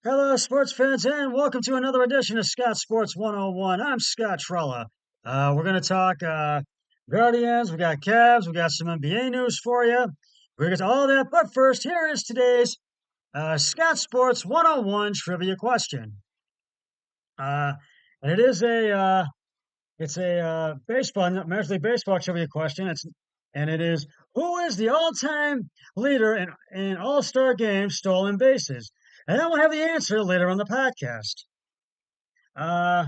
Hello, sports fans, and welcome to another edition of Scott Sports 101. I'm Scott Trella. We're going to talk Guardians, we got Cavs, we got some NBA news for you. We're going to get to all that, but first, here is today's Scott Sports 101 trivia question. Uh, and it's a baseball, Major League Baseball trivia question. It is, who is the all-time leader in All-Star games stolen bases? And then we'll have the answer later on the podcast. Uh,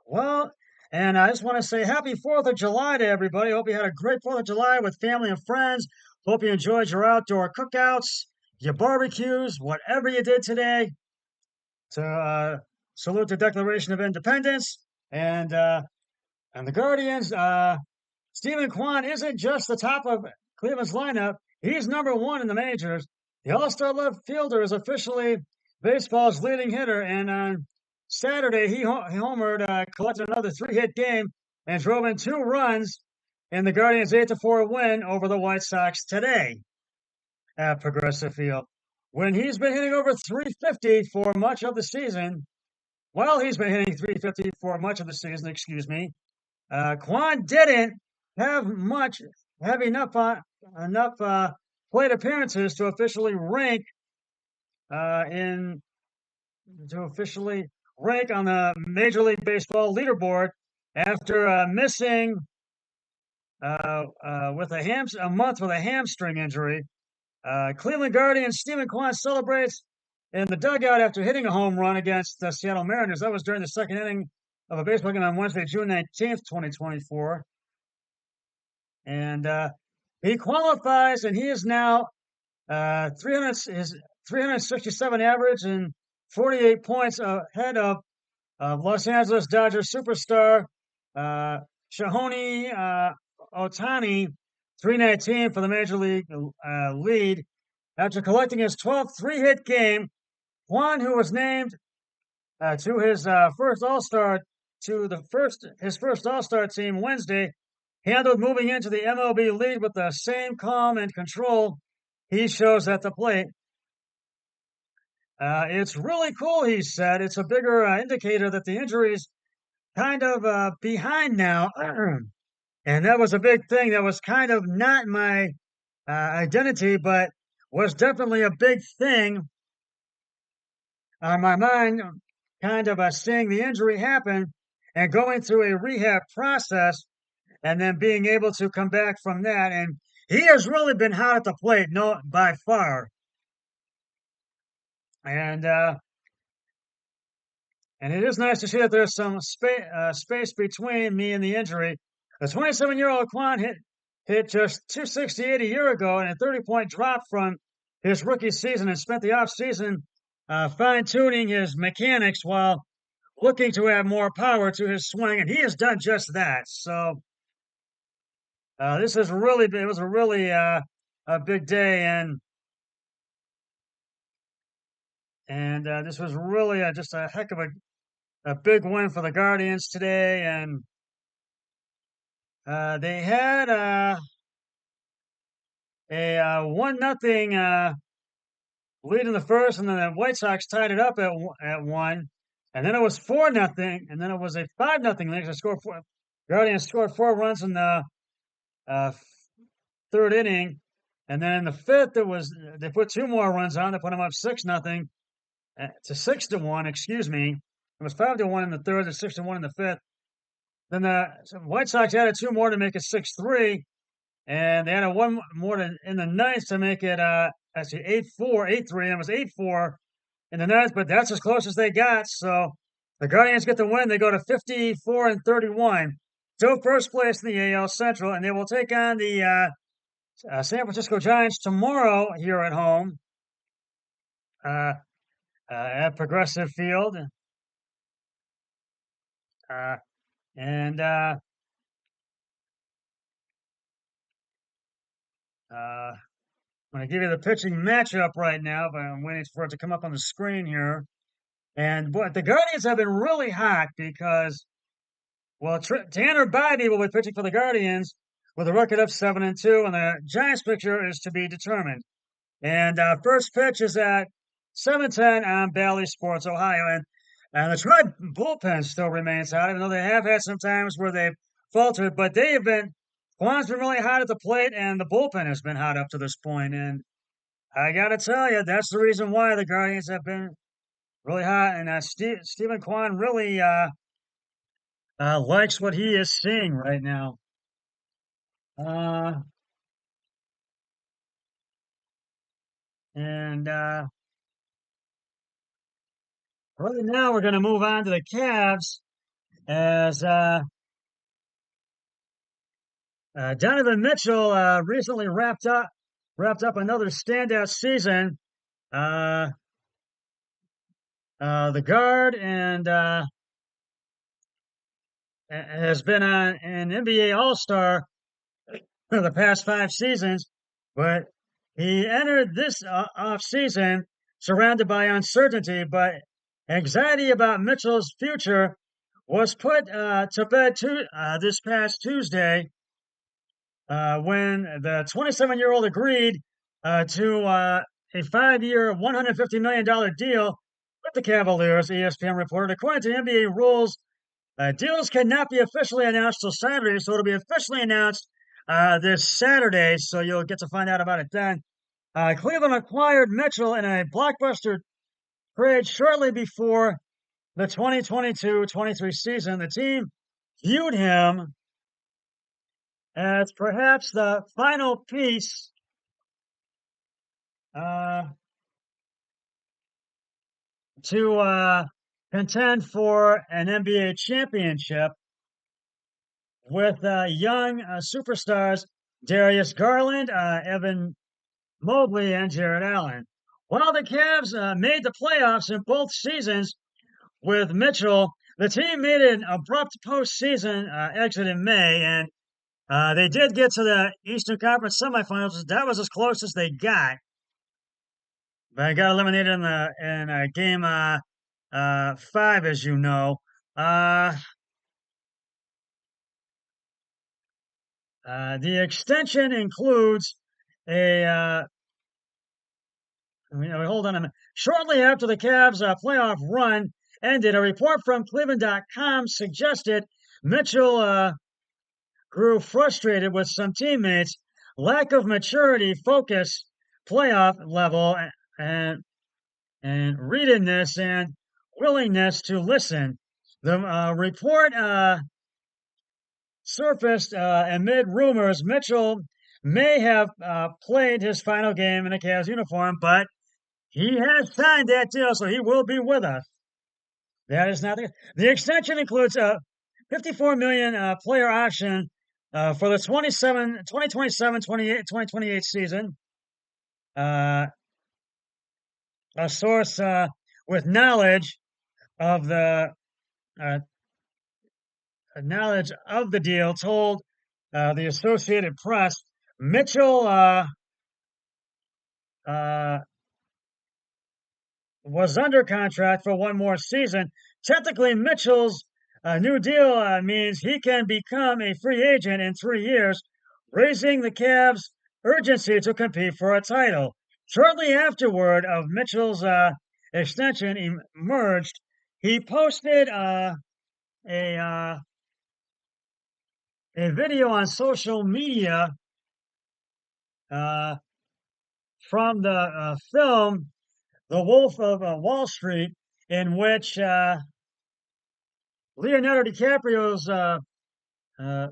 well, and I just want to say happy 4th of July to everybody. Hope you had a great 4th of July with family and friends. Hope you enjoyed your outdoor cookouts, your barbecues, whatever you did today to salute the Declaration of Independence. And the Guardians, Stephen Kwan isn't just the top of Cleveland's lineup. He's number one in the majors. The All-Star left fielder is officially baseball's leading hitter, and on Saturday he homered, collected another three-hit game, and drove in 2 runs in the Guardians' 8-4 win over the White Sox today at Progressive Field. When he's been hitting over 350 for much of the season, he's been hitting 350 for much of the season, excuse me. Kwan didn't have enough plate appearances to in officially rank on the Major League Baseball leaderboard after missing with a month with a hamstring injury. Cleveland Guardians Stephen Kwan celebrates in the dugout after hitting a home run against the Seattle Mariners. That was during the second inning of a baseball game on Wednesday, June 19th, 2024. And he qualifies, and he is now 367 average and 48 points ahead of Los Angeles Dodgers superstar Shohei Ohtani, 319 for the Major League lead. After collecting his 12th three-hit game, Juan, who was named to his first All-Star his first All-Star team Wednesday, handled moving into the MLB lead with the same calm and control he shows at the plate. It's really cool, he said. It's a bigger indicator that the injury's kind of behind now. And that was a big thing. That was kind of not my identity, but was definitely a big thing on my mind, kind of seeing the injury happen and going through a rehab process and then being able to come back from that. And he has really been hot at the plate, no, by far. And it is nice to see that there's some space between me and the injury. The 27-year-old Kwan hit just 268 a year ago and a 30-point drop from his rookie season, and spent the offseason fine-tuning his mechanics while looking to add more power to his swing, and he has done just that. So this is really it was a really a big day, and this was really just a heck of a big win for the Guardians today, and they had a 1-0 lead in the first, and then the White Sox tied it up at 1, and then it was 4-0, and then it was a 5-0 lead. Guardians scored 4 runs in the third inning, and then in the fifth they put 2 more runs on. They put them up 6-0 to 6-1. Excuse me, it was 5-1 in the third and 6-1 in the fifth. Then the White Sox added 2 more to make it 6-3, and they added 1 more in the ninth to make it actually 8-3, and it was 8-4 in the ninth. But that's as close as they got. So the Guardians get the win. They go to 54-31, to first place in the AL Central, and they will take on the San Francisco Giants tomorrow here at home at Progressive Field. And I'm going to give you the pitching matchup right now, but I'm waiting for it to come up on the screen here. And boy, the Guardians have been really hot because, Tanner Bybee will be pitching for the Guardians with a record of 7-2, and the Giants' picture is to be determined. And first pitch is at 7:10 on Bally Sports Ohio. And the Tribe bullpen still remains hot, even though they have had some times where they've faltered. But they have been, Juan's been really hot at the plate, and the bullpen has been hot up to this point. And I got to tell you, that's the reason why the Guardians have been really hot. And Stephen Kwan really likes what he is seeing right now. Uh, and right now, we're going to move on to the Cavs as Donovan Mitchell recently wrapped up another standout season. Uh, the guard and has been an NBA All Star for the past 5 seasons, but he entered this off season surrounded by uncertainty, but anxiety about Mitchell's future was put to bed this past Tuesday when the 27-year-old agreed to a 5-year, $150 million deal with the Cavaliers, ESPN reported. According to NBA rules, deals cannot be officially announced till Saturday, so it'll be officially announced this Saturday, so you'll get to find out about it then. Cleveland acquired Mitchell in a blockbuster trade shortly before the 2022-23 season. The team viewed him as perhaps the final piece uh, to contend for an NBA championship with young superstars Darius Garland, Evan Mobley, and Jared Allen. While the Cavs made the playoffs in both seasons with Mitchell, the team made an abrupt postseason exit in May, and they did get to the Eastern Conference semifinals. That was as close as they got. But I got eliminated in game 5, as you know. Uh, the extension includes a hold on a minute. Shortly after the Cavs' playoff run ended, a report from Cleveland.com suggested Mitchell grew frustrated with some teammates' lack of maturity, focus, playoff level, and readiness and willingness to listen. The report surfaced amid rumors Mitchell may have played his final game in a Cavs uniform, but he has signed that deal, so he will be with us. That is not the extension includes a 54 million player option for the 2027, 2028 season. A source with uh, knowledge of the deal told the Associated Press Mitchell uh, was under contract for one more season. Technically, Mitchell's new deal means he can become a free agent in 3 years, raising the Cavs' urgency to compete for a title. Shortly afterward of Mitchell's extension emerged, he posted a uh, a video on social media uh, from the film The Wolf of Wall Street, in which Leonardo DiCaprio's uh,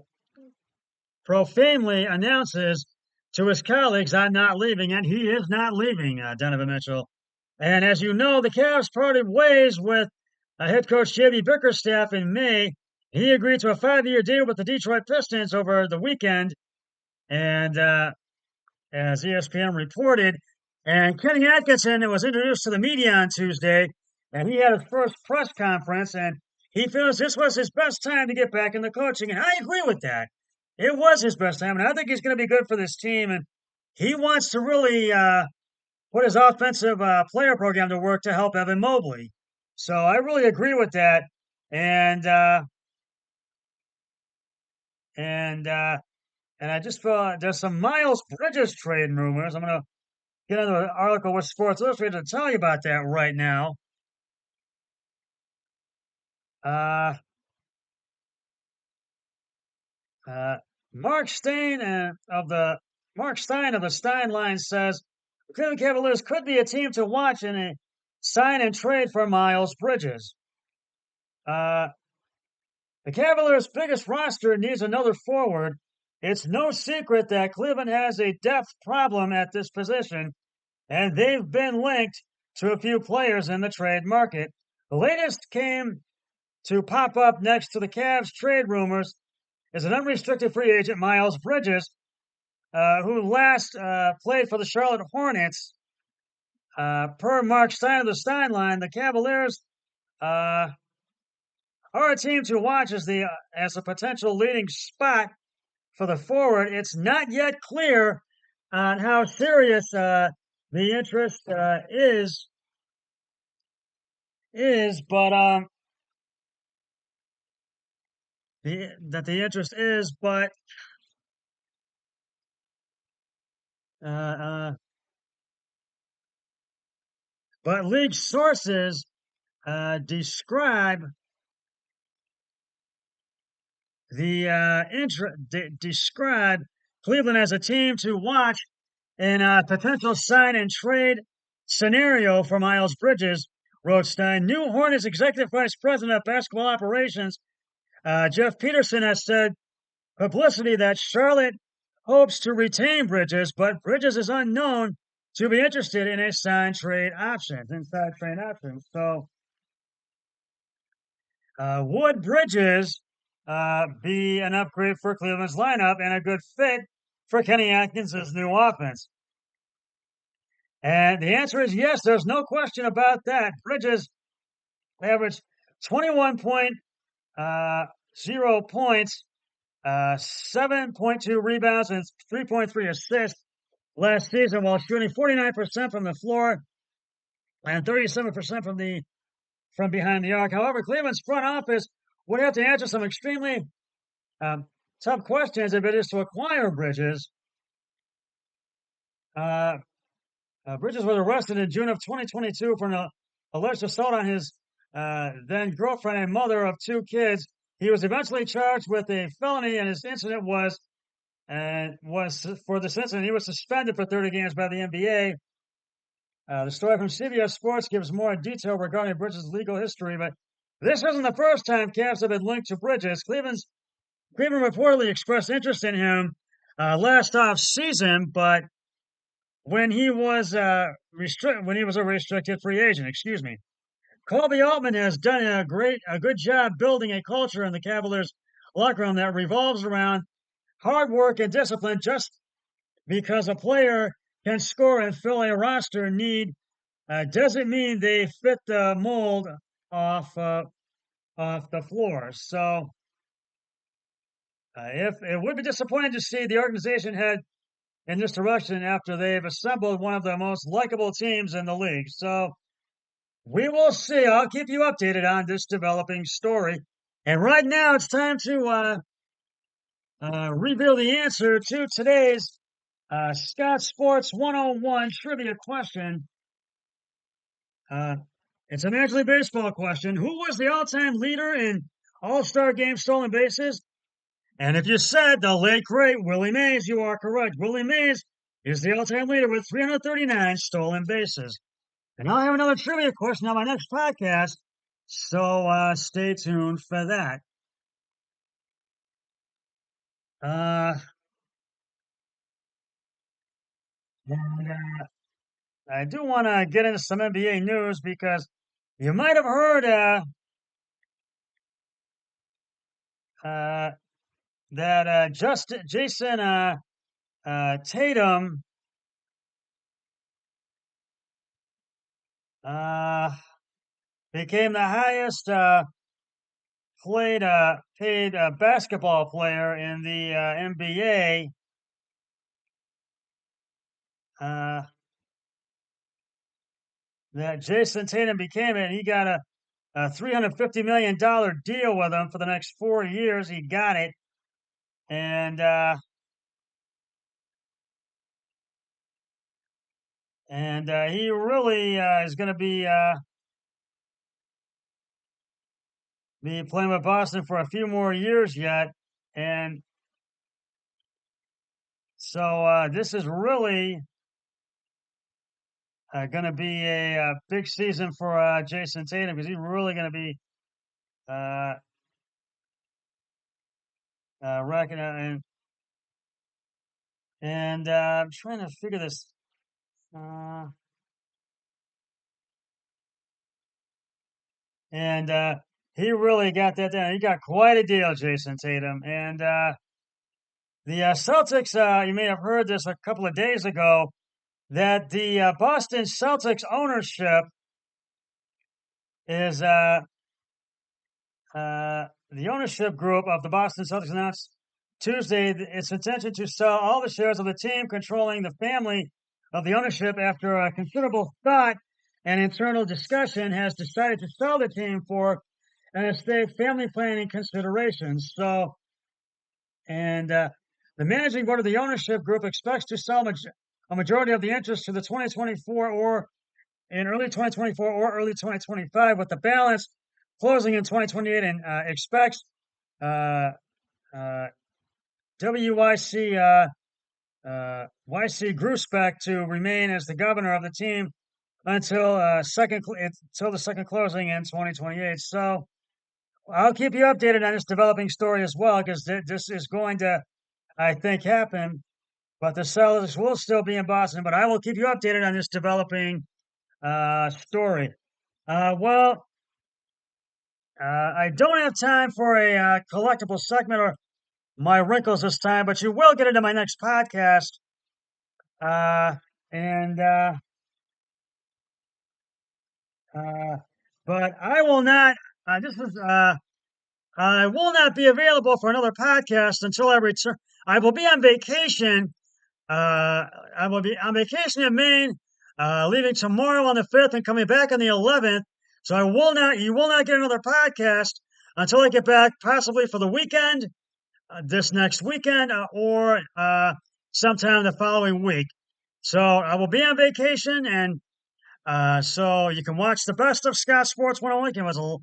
profanely announces to his colleagues, "I'm not leaving," and he is not leaving, Donovan Mitchell. And as you know, the Cavs parted ways with head coach JB Bickerstaff in May. He agreed to a 5-year deal with the Detroit Pistons over the weekend, and as ESPN reported, and Kenny Atkinson was introduced to the media on Tuesday, and he had his first press conference, and he feels this was his best time to get back into coaching, and I agree with that. It was his best time, and I think he's going to be good for this team, and he wants to really put his offensive player program to work to help Evan Mobley. So I really agree with that, and and uh, and I just feel there's some Miles Bridges trade rumors. I'm gonna get into an article with Sports Illustrated to tell you about that right now. Uh, uh, Mark Stein Mark Stein of the Stein line says the Cleveland Cavaliers could be a team to watch in a sign and trade for Miles Bridges. Uh, the Cavaliers' biggest roster needs another forward. It's no secret that Cleveland has a depth problem at this position, and they've been linked to a few players in the trade market. The latest came to pop up next to the Cavs trade rumors is an unrestricted free agent, Miles Bridges, who last played for the Charlotte Hornets. Per Mark Stein of the Stein line, the Cavaliers are a team to watch as a potential leading spot for the forward. It's not yet clear on how serious the interest but the interest is, uh, uh, but league sources describe describe Cleveland as a team to watch in a potential sign and trade scenario for Miles Bridges. Wrote Stein. New Hornets executive vice president of basketball operations, Jeff Peterson, has said publicity that Charlotte hopes to retain Bridges, but Bridges is unknown to be interested in a sign trade option, inside trade option. So, would Bridges be an upgrade for Cleveland's lineup and a good fit for Kenny Atkins' new offense? And the answer is yes. There's no question about that. Bridges averaged 21.0 points, 7.2 rebounds, and 3.3 assists last season, while shooting 49% from the floor and 37% from behind the arc. However, Cleveland's front office would have to answer some extremely tough questions if it is to acquire Bridges. Bridges was arrested in June of 2022 for an alleged assault on his then girlfriend and mother of two kids. He was eventually charged with a felony, and his incident was for this incident he was suspended for 30 games by the NBA. The story from CBS Sports gives more detail regarding Bridges' legal history, but this isn't the first time Cavs have been linked to Bridges. Cleveland reportedly expressed interest in him last off season, but when he was a restricted free agent, excuse me. Colby Altman has done a good job building a culture in the Cavaliers locker room that revolves around hard work and discipline. Just because a player can score and fill a roster need doesn't mean they fit the mold off the floor. So, if it would be disappointing to see the organization head in this direction after they've assembled one of the most likable teams in the league. So we will see. I'll keep you updated on this developing story. And right now, it's time to reveal the answer to today's Scott Sports 101 trivia question. It's a Major League Baseball question. Who was the all-time leader in All-Star Game stolen bases? And if you said the late great Willie Mays, you are correct. Willie Mays is the all-time leader with 339 stolen bases. And I'll have another trivia question on my next podcast, so stay tuned for that. And I do want to get into some NBA news because you might have heard that Jason Tatum became the highest paid basketball player in the NBA. That Jason Tatum became it. He got a $350 million deal with him for the next 4 years. He got it. And and he really is going to be playing with Boston for a few more years yet, and so this is really going to be a big season for Jason Tatum because he's really going to be uh, racking out and I'm trying to figure this. Uh, and he really got that down. He got quite a deal, Jason Tatum. And the Celtics, you may have heard this a couple of days ago, that the Boston Celtics ownership is the ownership group of the Boston Celtics announced Tuesday its intention to sell all the shares of the team, controlling the family of the ownership after a considerable thought and internal discussion has decided to sell the team for an estate family planning considerations. So, and the managing board of the ownership group expects to sell a majority of the interest to the 2024 or in early 2024 or early 2025, with the balance closing in 2028, and expects uh, uh, WYC YC Gruspek to remain as the governor of the team until until the second closing in 2028. So I'll keep you updated on this developing story as well, because this is going to, I think, happen. But the Celtics will still be in Boston. But I will keep you updated on this developing story. Well, I don't have time for a collectible segment or my wrinkles this time, but you will get it in my next podcast. Uh, and uh, but I will not. This is I will not be available for another podcast until I return. I will be on vacation. I will be on vacation in Maine, leaving tomorrow on the 5th and coming back on the 11th. So you will not get another podcast until I get back, possibly for the weekend, this next weekend, or sometime the following week. So I will be on vacation, and so you can watch the best of Scott Sports 101. You can watch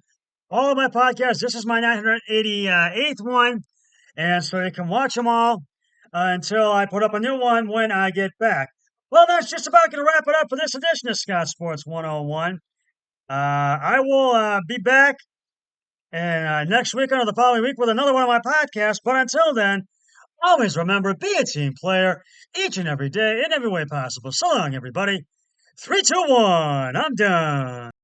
all of my podcasts. This is my 988th one. And so you can watch them all until I put up a new one when I get back. Well, that's just about going to wrap it up for this edition of Scott Sports 101. I will be back next week or the following week with another one of my podcasts. But until then, always remember, be a team player each and every day in every way possible. So long, everybody. 3, 2, 1. I'm done.